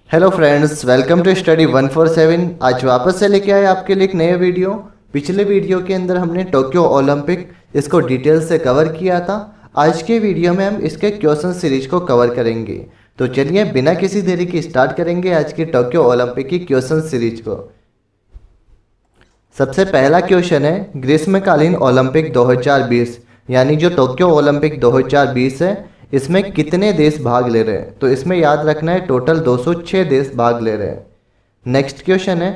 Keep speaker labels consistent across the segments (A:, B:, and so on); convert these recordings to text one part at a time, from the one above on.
A: Hello friends, welcome to study 147। आज वापस से लेके आए आपके लिए एक नया वीडियो। पिछले वीडियो के अंदर हमने टोक्यो ओलंपिक इसको डिटेल से कवर किया था। आज के वीडियो में हम इसके क्वेश्चन सीरीज को कवर करेंगे। तो चलिए बिना किसी देरी के स्टार्ट करेंगे आज की टोक्यो ओलंपिक की क्वेश्चन सीरीज को। सबसे पहला क्वेश्चन है, ग्रीष्मकालीन ओलंपिक 2020 यानी जो टोक्यो ओलंपिक 2020 है, इसमें कितने देश भाग ले रहे हैं? तो इसमें याद रखना है टोटल 206 देश भाग ले रहे हैं। नेक्स्ट क्वेश्चन है,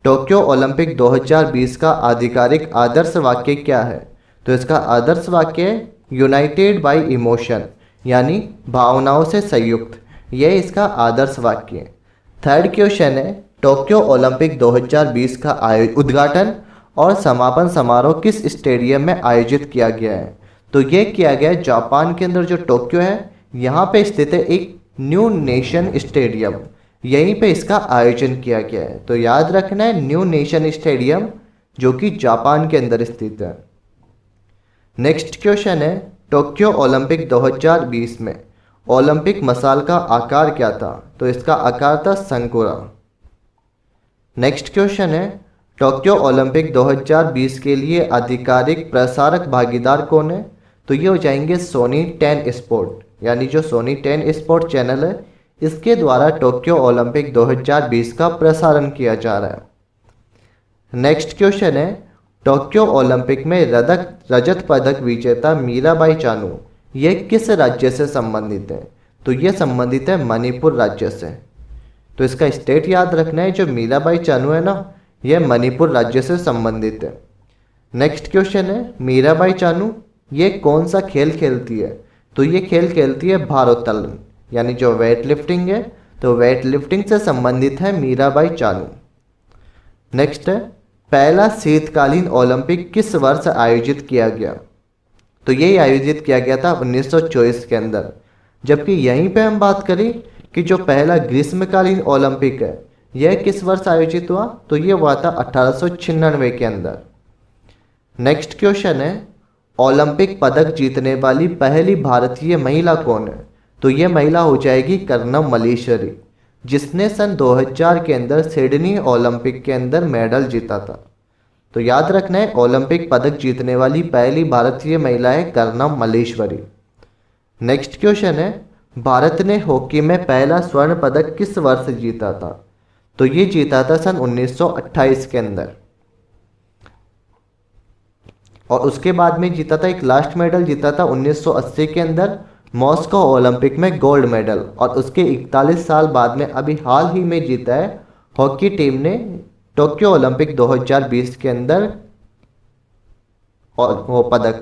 A: टोक्यो ओलंपिक 2020 का आधिकारिक आदर्श वाक्य क्या है? तो इसका आदर्श वाक्य है यूनाइटेड बाय इमोशन, यानी भावनाओं से संयुक्त। यह इसका आदर्श वाक्य है। थर्ड क्वेश्चन है, टोक्यो ओलंपिक 2020 का उद्घाटन और समापन समारोह किस स्टेडियम में आयोजित किया गया है? तो ये किया गया है जापान के अंदर जो टोक्यो है, यहाँ पे स्थित है एक न्यू नेशन स्टेडियम, यहीं पे इसका आयोजन किया गया है। तो याद रखना है न्यू नेशन स्टेडियम जो कि जापान के अंदर स्थित है। नेक्स्ट क्वेश्चन है, टोक्यो ओलंपिक 2020 में ओलंपिक मसाल का आकार क्या था? तो इसका आकार था शंकुरा। नेक्स्ट क्वेश्चन है, टोक्यो ओलंपिक 2020 के लिए आधिकारिक प्रसारक भागीदार कौन है? तो ये हो जाएंगे सोनी 10 स्पोर्ट, यानी जो सोनी 10 स्पोर्ट चैनल है, इसके द्वारा टोक्यो ओलंपिक 2020 का प्रसारण किया जा रहा है। नेक्स्ट क्वेश्चन है, टोक्यो ओलंपिक में रजत पदक विजेता मीराबाई चानू ये किस राज्य से संबंधित है? तो ये संबंधित है मणिपुर राज्य से। तो इसका स्टेट याद रखना है, जो मीराबाई चानू है ना, यह मणिपुर राज्य से संबंधित है। नेक्स्ट क्वेश्चन है, मीराबाई चानू ये कौन सा खेल खेलती है? तो ये खेल खेलती है भारोत्तोलन, यानी जो वेट लिफ्टिंग है, तो वेट लिफ्टिंग से संबंधित है मीराबाई चानू। नेक्स्ट है, पहला शीतकालीन ओलंपिक किस वर्ष आयोजित किया गया? तो यही आयोजित किया गया था 1924 के अंदर। जबकि यहीं पे हम बात करें कि जो पहला ग्रीष्मकालीन ओलंपिक है, यह किस वर्ष आयोजित हुआ? तो यह हुआ था 1896 के अंदर। नेक्स्ट क्वेश्चन है, ओलंपिक पदक जीतने वाली पहली भारतीय महिला कौन है? तो यह महिला हो जाएगी कर्णम मल्लेश्वरी, जिसने सन 2000 के अंदर सिडनी ओलंपिक के अंदर मेडल जीता था। तो याद रखना है ओलंपिक पदक जीतने वाली पहली भारतीय महिला है कर्णम मल्लेश्वरी। नेक्स्ट क्वेश्चन है, भारत ने हॉकी में पहला स्वर्ण पदक किस वर्ष जीता था? तो ये जीता था सन 1928 के अंदर। और उसके बाद में जीता था एक लास्ट मेडल, जीता था 1980 के अंदर मॉस्को ओलंपिक में गोल्ड मेडल। और उसके 41 साल बाद में अभी हाल ही में जीता है हॉकी टीम ने टोक्यो ओलंपिक 2020 के अंदर और वो पदक।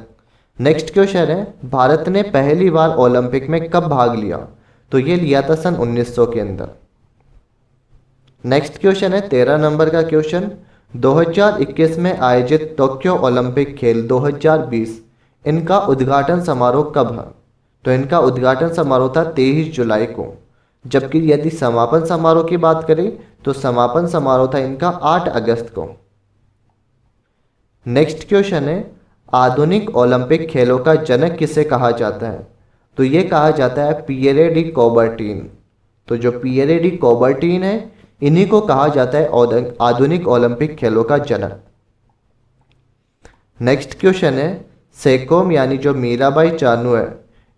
A: नेक्स्ट क्वेश्चन है, भारत ने पहली बार ओलंपिक में कब भाग लिया? तो ये लिया था सन 1900 के अंदर। नेक्स्ट क्वेश्चन है 13 नंबर का क्वेश्चन, 2021 में आयोजित टोक्यो ओलंपिक खेल 2020 इनका उद्घाटन समारोह कब है? तो इनका उद्घाटन समारोह था 23 जुलाई को। जबकि यदि समापन समारोह की बात करें तो समापन समारोह था इनका 8 अगस्त को। नेक्स्ट क्वेश्चन है, आधुनिक ओलंपिक खेलों का जनक किसे कहा जाता है? तो ये कहा जाता है पियरे डी कौबर्टीन। तो जो पियरे डी कौबर्टीन है, इन्हीं को कहा जाता है आधुनिक ओलंपिक खेलों का जनक। नेक्स्ट क्वेश्चन है, सेकोम यानी जो मीराबाई चानू है,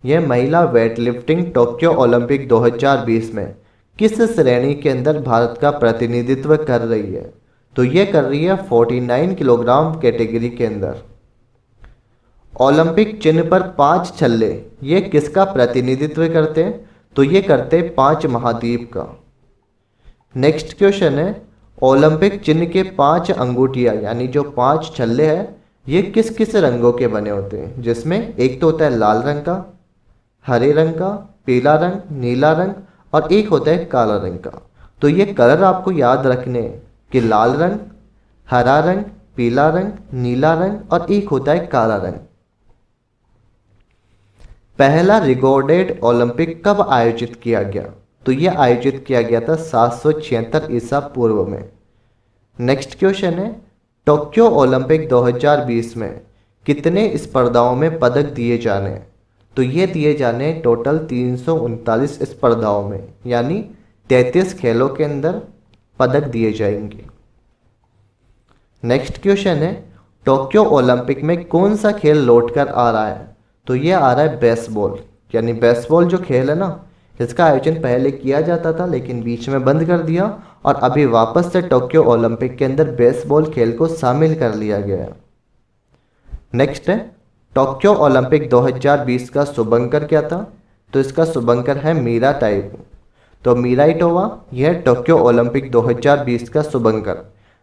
A: यह महिला वेट लिफ्टिंग टोक्यो ओलंपिक 2020 में किस श्रेणी के अंदर भारत का प्रतिनिधित्व कर रही है? तो यह कर रही है 49 किलोग्राम कैटेगरी के अंदर। ओलंपिक चिन्ह पर 5 छल्ले ये किसका प्रतिनिधित्व करते हैं? तो ये करते 5 महाद्वीप का। नेक्स्ट क्वेश्चन है, ओलंपिक चिन्ह के 5 अंगूठियाँ यानी जो 5 छल्ले हैं, ये किस किस रंगों के बने होते हैं? जिसमें एक तो होता है लाल रंग का, हरे रंग का, पीला रंग, नीला रंग और एक होता है काला रंग का। तो ये कलर आपको याद रखने हैं कि लाल रंग, हरा रंग, पीला रंग, नीला रंग और एक होता है काला रंग। पहला रिकॉर्डेड ओलंपिक कब आयोजित किया गया? तो यह आयोजित किया गया था 776 ईसा पूर्व में। नेक्स्ट क्वेश्चन है, टोक्यो ओलंपिक 2020 में कितने स्पर्धाओं में पदक दिए जाने? तो ये दिए जाने टोटल 339 स्पर्धाओं में, यानी 33 खेलों के अंदर पदक दिए जाएंगे। नेक्स्ट क्वेश्चन है, टोक्यो ओलंपिक में कौन सा खेल लौट कर आ रहा है? तो ये आ रहा है बेसबॉल। यानी बेसबॉल जो खेल है ना, इसका आयोजन पहले किया जाता था लेकिन बीच में बंद कर दिया और अभी वापस से टोक्यो ओलंपिक के अंदर बेसबॉल खेल को शामिल कर लिया गया है। नेक्स्ट है, टोक्यो ओलंपिक 2020 का शुभंकर क्या था? तो इसका शुभंकर है मीरा टाइप। तो मीराइटोवा यह टोक्यो ओलंपिक 2020 का शुभंकर,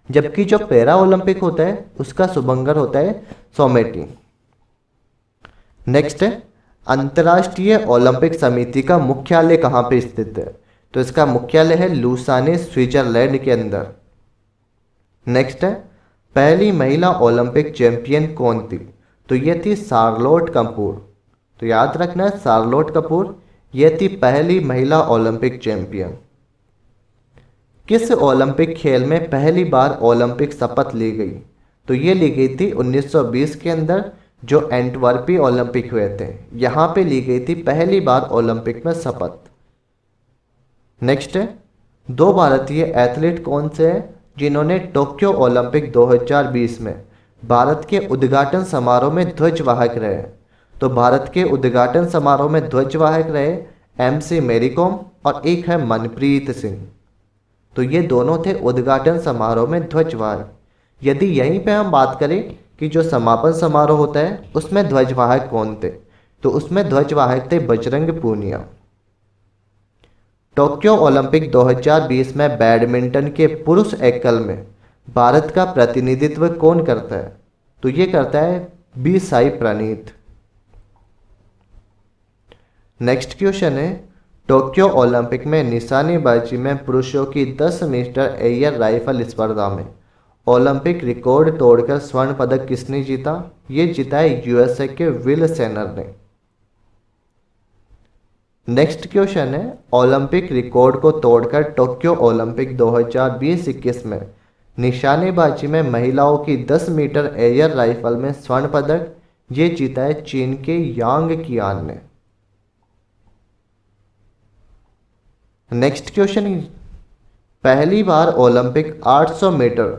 A: जबकि जो पैरा ओलंपिक होता है उसका शुभंकर होता है सोमेटी। नेक्स्ट है, अंतर्राष्ट्रीय ओलंपिक समिति का मुख्यालय कहाँ पे स्थित है? तो इसका मुख्यालय है लुसाने, स्विट्जरलैंड के अंदर। नेक्स्ट है, पहली महिला ओलंपिक चैंपियन कौन थी? तो ये थी शार्लोट कपूर। तो याद रखना है, शार्लोट कपूर ये थी पहली महिला ओलंपिक चैंपियन। किस ओलंपिक खेल में पहली बार ओलंपिक शपथ ली गई? तो ये ली गई थी 1920 के अंदर, जो एंटवर्पी ओलंपिक हुए थे, यहाँ पे ली गई थी पहली बार ओलंपिक में शपथ। नेक्स्ट है, दो भारतीय एथलीट कौन से हैं जिन्होंने टोक्यो ओलंपिक 2020 में भारत के उद्घाटन समारोह में ध्वजवाहक रहे? तो भारत के उद्घाटन समारोह में ध्वजवाहक रहे MC मैरी कॉम और एक है मनप्रीत सिंह। तो ये दोनों थे उद्घाटन समारोह में ध्वजवाहक। यदि यहीं पे हम बात करें कि जो समापन समारोह होता है उसमें ध्वजवाहक कौन थे, तो उसमें ध्वजवाहक थे बजरंग पूनिया। टोक्यो ओलंपिक 2020 में बैडमिंटन के पुरुष एकल में भारत का प्रतिनिधित्व कौन करता है? तो ये करता है B Sai Praneeth. Next question है, टोक्यो ओलंपिक में निशानेबाजी में पुरुषों की 10 मीटर एयर राइफल स्पर्धा में ओलंपिक रिकॉर्ड तोड़कर स्वर्ण पदक किसने जीता? ये जीता है USA के विल सेनर ने। नेक्स्ट क्वेश्चन है, ओलंपिक रिकॉर्ड को तोड़कर टोक्यो ओलंपिक 2020-21 में निशानेबाजी में महिलाओं की 10 मीटर एयर राइफल में स्वर्ण पदक ये जीता है चीन के यांग कियान ने। नेक्स्ट क्वेश्चन, पहली बार ओलंपिक 800 मीटर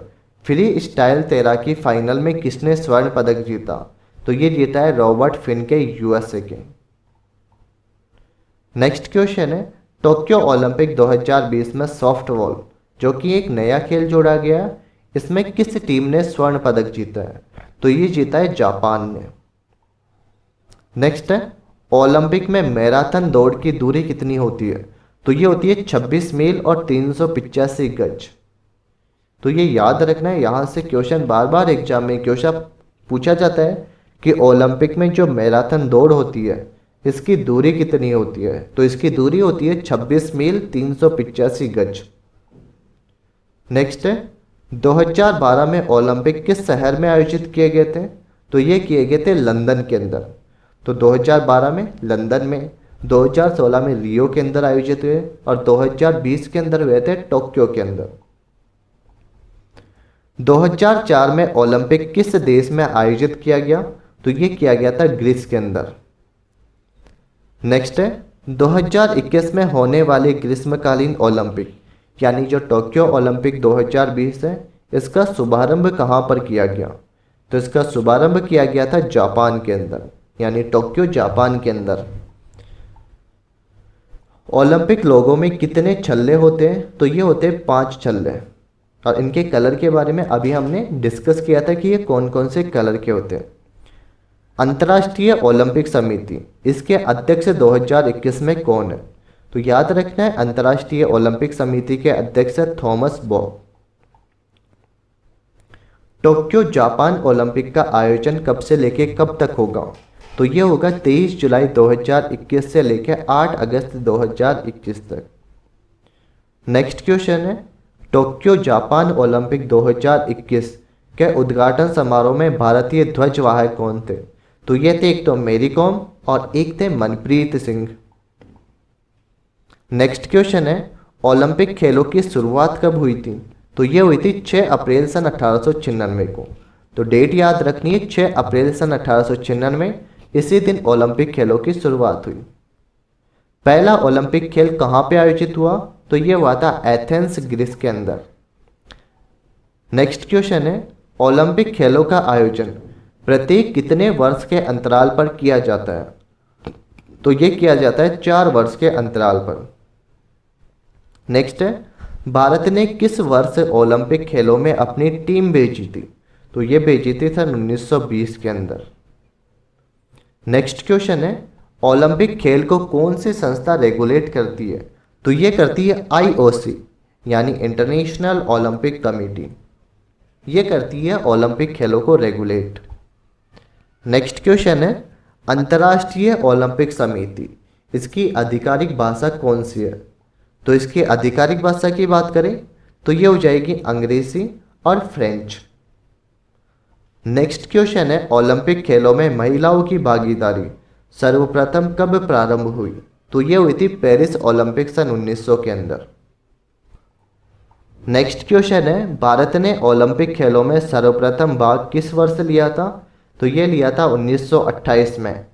A: फ्री स्टाइल तैराकी फाइनल में किसने स्वर्ण पदक जीता? तो ये जीता है रॉबर्ट फिनके USA के। नेक्स्ट क्वेश्चन है, टोक्यो ओलंपिक 2020 में सॉफ्टबॉल जो कि एक नया खेल जोड़ा गया, इसमें किस टीम ने स्वर्ण पदक जीता है? तो ये जीता है जापान ने। नेक्स्ट है, ओलंपिक में मैराथन दौड़ की दूरी कितनी होती है? तो ये होती है 26 मील और 385 गज। तो ये याद रखना है, यहाँ से क्वेश्चन बार बार एग्जाम में क्वेश्चन पूछा जाता है कि ओलंपिक में जो मैराथन दौड़ होती है इसकी दूरी कितनी होती है? तो इसकी दूरी होती है 26 मील 385 गज। नेक्स्ट है, 2012 में ओलंपिक किस शहर में आयोजित किए गए थे? तो ये किए गए थे लंदन के अंदर। तो 2012 में लंदन में, 2016 में रियो के अंदर आयोजित हुए और 2020 के अंदर हुए थे टोक्यो के अंदर। 2004 में ओलंपिक किस देश में आयोजित किया गया? तो ये किया गया था ग्रीस के अंदर। नेक्स्ट है, 2021 में होने वाले ग्रीष्मकालीन ओलंपिक यानी जो टोक्यो ओलंपिक 2020 है, इसका शुभारंभ कहाँ पर किया गया? तो इसका शुभारंभ किया गया था जापान के अंदर, यानी टोक्यो जापान के अंदर। ओलंपिक लोगों में कितने छल्ले होते हैं? तो ये होते हैं 5 छल्ले और इनके कलर के बारे में अभी हमने डिस्कस किया था कि ये कौन कौन से कलर के होते हैं। अंतर्राष्ट्रीय ओलंपिक समिति, इसके अध्यक्ष 2021 में कौन है? तो याद रखना है, अंतर्राष्ट्रीय ओलंपिक समिति के अध्यक्ष Thomas Bob. Tokyo Japan Olympic का आयोजन कब से लेके कब तक होगा? तो ये होगा 23 जुलाई 2021 से लेके 8 अगस्त 2021 तक। नेक्स्ट क्वेश्चन है, टोक्यो जापान ओलंपिक 2021 के उद्घाटन समारोह में भारतीय ध्वजवाहक कौन थे? तो ये थे एक तो मैरी कॉम और एक थे मनप्रीत सिंह। नेक्स्ट क्वेश्चन है, ओलंपिक खेलों की शुरुआत कब हुई थी? तो ये हुई थी 6 अप्रैल सन 1896 को। तो डेट याद रखनी है, 6 अप्रैल सन 1896, इसी दिन ओलंपिक खेलों की शुरुआत हुई। पहला ओलंपिक खेल कहाँ पे आयोजित हुआ? तो ये हुआ था एथेंस ग्रीस के अंदर। नेक्स्ट क्वेश्चन है, ओलंपिक खेलों का आयोजन प्रत्येक कितने वर्ष के अंतराल पर किया जाता है? तो ये किया जाता है 4 वर्ष के अंतराल पर। नेक्स्ट है, भारत ने किस वर्ष ओलंपिक खेलों में अपनी टीम भेजी थी? तो ये भेजी थी सन 1920 के अंदर। नेक्स्ट क्वेश्चन है, ओलंपिक खेल को कौन सी संस्था रेगुलेट करती है? तो ये करती है IOC यानी इंटरनेशनल ओलंपिक कमेटी। ये करती है ओलंपिक खेलों को रेगुलेट। नेक्स्ट क्वेश्चन है, अंतर्राष्ट्रीय ओलंपिक समिति इसकी आधिकारिक भाषा कौन सी है? तो इसकी आधिकारिक भाषा की बात करें तो ये हो जाएगी अंग्रेजी और फ्रेंच। नेक्स्ट क्वेश्चन है, ओलंपिक खेलों में महिलाओं की भागीदारी सर्वप्रथम कब प्रारंभ हुई? तो ये हुई थी पेरिस ओलंपिक सन 1900 के अंदर। नेक्स्ट क्वेश्चन है, भारत ने ओलंपिक खेलों में सर्वप्रथम भाग किस वर्ष लिया था? तो ये लिया था 1928 में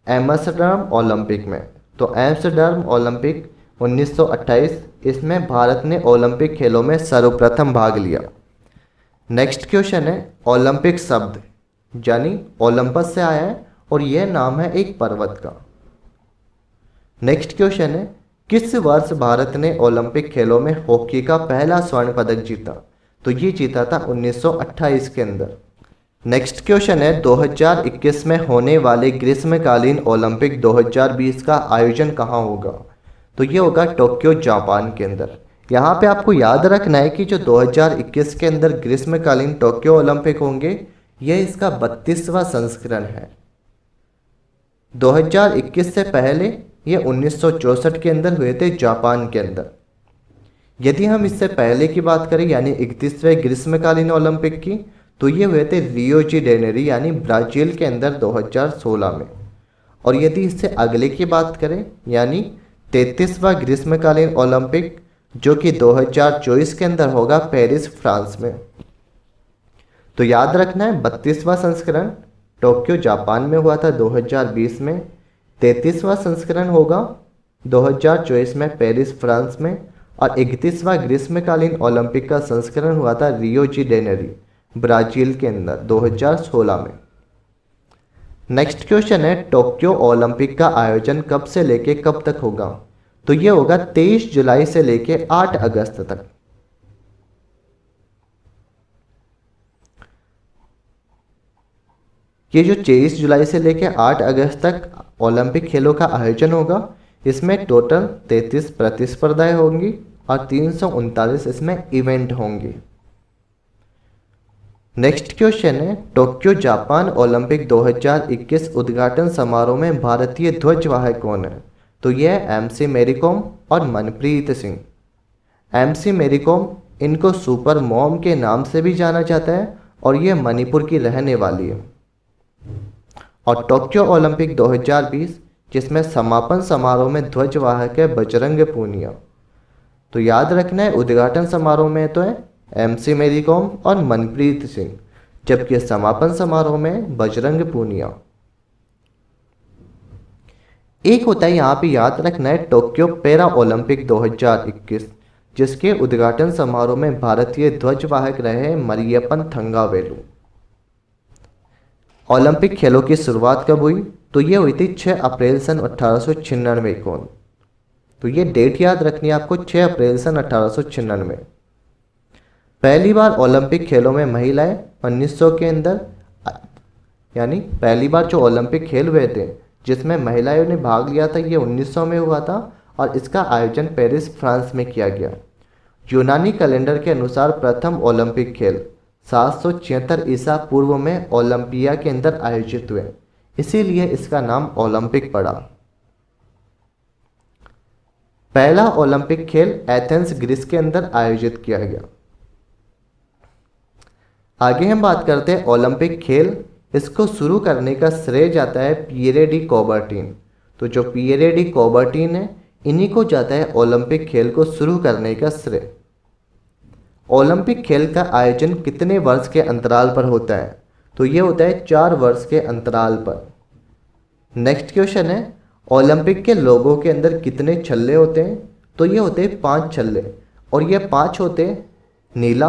A: एम्स्टर्डम ओलंपिक में। तो एम्स्टर्डम ओलंपिक 1928, इसमें भारत ने ओलंपिक खेलों में सर्वप्रथम भाग लिया। नेक्स्ट क्वेश्चन है, ओलंपिक शब्द यानी ओलंपस से आया है और यह नाम है एक पर्वत का। नेक्स्ट क्वेश्चन है, किस वर्ष भारत ने ओलंपिक खेलों में हॉकी का पहला स्वर्ण पदक जीता? तो ये जीता था 1928 के अंदर। नेक्स्ट क्वेश्चन है, 2021 में होने वाले ग्रीष्मकालीन ओलंपिक 2020 का आयोजन कहाँ होगा? तो ये होगा टोक्यो जापान के अंदर। यहाँ पे आपको याद रखना है कि जो 2021 के अंदर ग्रीष्मकालीन टोक्यो ओलंपिक होंगे, यह इसका 32वां संस्करण है। 2021 से पहले ये 1964 के अंदर हुए थे जापान के अंदर। यदि हम इससे पहले की बात करें यानी 31वें ग्रीष्मकालीन ओलंपिक की, तो ये हुए थे रियो डी जेनेरो यानी ब्राज़ील के अंदर 2016 में। और यदि इससे अगले की बात करें यानी 33वां ग्रीष्मकालीन ओलंपिक जो कि 2024 के अंदर होगा पेरिस फ्रांस में। तो याद रखना है 32वां संस्करण टोक्यो जापान में हुआ था 2020 में, 33वां संस्करण होगा 2024 में पेरिस फ्रांस में, और 31वां ग्रीष्मकालीन ओलंपिक का संस्करण हुआ था रियो डी जेनेरो ब्राज़ील के अंदर 2016 में। नेक्स्ट क्वेश्चन है, टोक्यो ओलंपिक का आयोजन कब से लेके कब तक होगा? तो ये होगा 23 जुलाई से लेके 8 अगस्त तक। ये जो 23 जुलाई से लेके 8 अगस्त तक ओलंपिक खेलों का आयोजन होगा, इसमें टोटल 33 प्रतिस्पर्धाएं होंगी और 339 इसमें इवेंट होंगे। नेक्स्ट क्वेश्चन है, टोक्यो जापान ओलंपिक 2021 उद्घाटन समारोह में भारतीय ध्वजवाहक कौन है? तो यह MC मैरी कॉम और मनप्रीत सिंह। MC मैरी कॉम, इनको सुपर मॉम के नाम से भी जाना जाता है और ये मणिपुर की रहने वाली है। और टोक्यो ओलंपिक 2020 जिसमें समापन समारोह में ध्वजवाहक है बजरंग पूनिया। तो याद रखना है उद्घाटन समारोह में तो है MC मैरी कॉम और मनप्रीत सिंह, जबकि समापन समारोह में बजरंग पूनिया। एक होता है यहाँ पे याद रखना है टोक्यो पैरा ओलंपिक 2021 जिसके उद्घाटन समारोह में भारतीय ध्वजवाहक रहे मरियप्पन थंगावेलु। ओलंपिक खेलों की शुरुआत कब हुई? तो ये हुई थी 6 अप्रैल सन 1896 को। तो ये डेट याद रखनी है आपको, 6 अप्रैल सन 1896। पहली बार ओलंपिक खेलों में महिलाएं 1900 के अंदर, यानी पहली बार जो ओलंपिक खेल हुए थे जिसमें महिलाओं ने भाग लिया था ये 1900 में हुआ था और इसका आयोजन पेरिस फ्रांस में किया गया। यूनानी कैलेंडर के अनुसार प्रथम ओलंपिक खेल 776 ईसा पूर्व में ओलंपिया के अंदर आयोजित हुए, इसीलिए इसका नाम ओलंपिक पड़ा। पहला ओलंपिक खेल एथेंस ग्रीस के अंदर आयोजित किया गया। आगे हम बात करते हैं ओलंपिक खेल, इसको शुरू करने का श्रेय जाता है पिएरे डी कौबर्टीन। तो जो पिएरे डी कौबर्टीन है इन्हीं को जाता है ओलंपिक खेल को शुरू करने का श्रेय। ओलंपिक खेल का आयोजन कितने वर्ष के अंतराल पर होता है? तो ये होता है 4 वर्ष के अंतराल पर। नेक्स्ट क्वेश्चन है, ओलंपिक के लोगों के अंदर कितने छल्ले होते हैं? तो ये होते 5 छल्ले, और ये 5 होते नीला,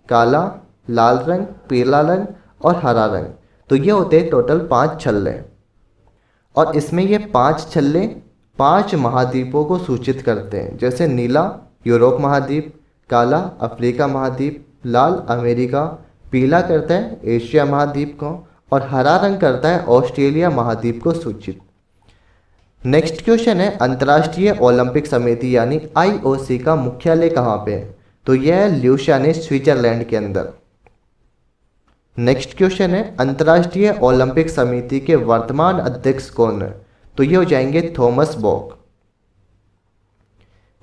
A: काला, लाल रंग, पीला रंग और हरा रंग। तो ये होते टोटल 5 छल्ले, और इसमें ये 5 छल्ले 5 महाद्वीपों को सूचित करते हैं। जैसे नीला यूरोप महाद्वीप, काला अफ्रीका महाद्वीप, लाल अमेरिका, पीला करता है एशिया महाद्वीप को, और हरा रंग करता है ऑस्ट्रेलिया महाद्वीप को सूचित। नेक्स्ट क्वेश्चन है, अंतर्राष्ट्रीय ओलंपिक समिति यानी आईओसी का मुख्यालय कहाँ पे है? तो यह है ल्यूसियाना, स्विट्जरलैंड के अंदर। नेक्स्ट क्वेश्चन है, अंतर्राष्ट्रीय ओलंपिक समिति के वर्तमान अध्यक्ष कौन है? तो ये हो जाएंगे थॉमस बॉक।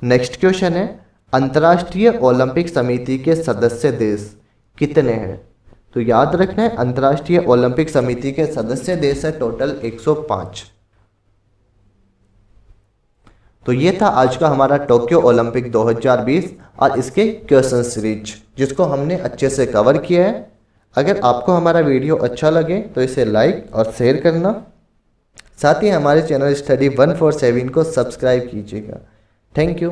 A: नेक्स्ट क्वेश्चन है, अंतर्राष्ट्रीय ओलंपिक समिति के सदस्य देश कितने हैं? तो याद रखना है, अंतर्राष्ट्रीय ओलंपिक समिति के सदस्य देश है टोटल 105। तो ये था आज का हमारा टोक्यो ओलंपिक 2020 और इसके क्वेश्चन सीरीज, जिसको हमने अच्छे से कवर किया है। अगर आपको हमारा वीडियो अच्छा लगे तो इसे लाइक और शेयर करना, साथ ही हमारे चैनल स्टडी 147 को सब्सक्राइब कीजिएगा। Thank you.